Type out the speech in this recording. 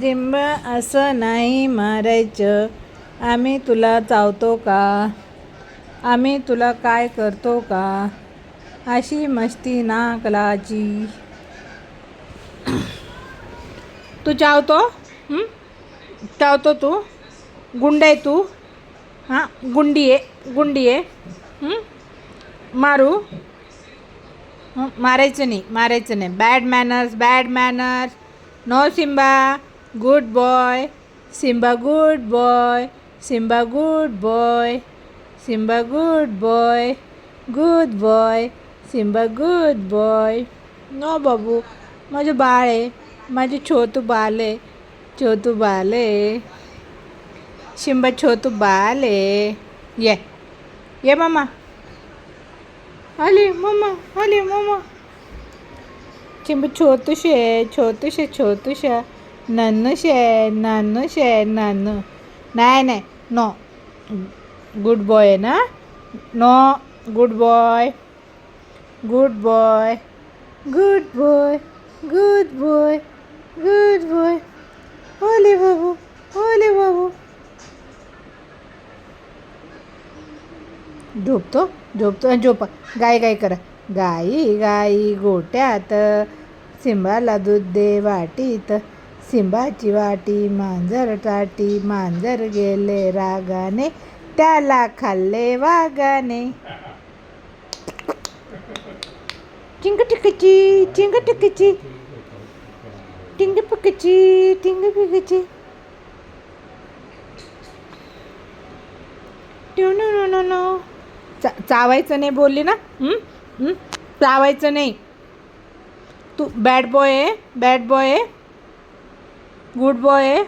जिंब असं नाही मारायचं, आम्ही तुला चावतो का, आम्ही तुला काय करतो का, अशी मस्ती ना कलाची. तू चावतो? चावतो तू? गुंड आहे तू? हां, गुंडी आहे. मारू? मारायचं नाही. Bad manners. No Simba. Good boy. Simba good boy. Simba good boy. Simba good boy. Good boy. Simba good boy. No बाबू, माझं बाळ आहे. माझे छोटू बाल आहे. सिम्बा छोटू बाल आहे. ये मम्मा. आली मम्मा. चिंब छोटूशे नानूशे. नाही नो. गुड बॉय आहे ना. नो. Good boy. ओले बाबू. झोपा. गाई करा. गाई गोट्यात, सिंबाला दूध दे वाटीत. सिंबाची वाटी मांजर टाटी. मांजर गेले रागाने, त्याला खाल्ले वाघाने. चिंग टिकची. टिंग पिकची. नो. चावायचं नाही बोलली ना. चावायचं नाही. तू बॅड बॉय आहे. गुड बॉय आहे.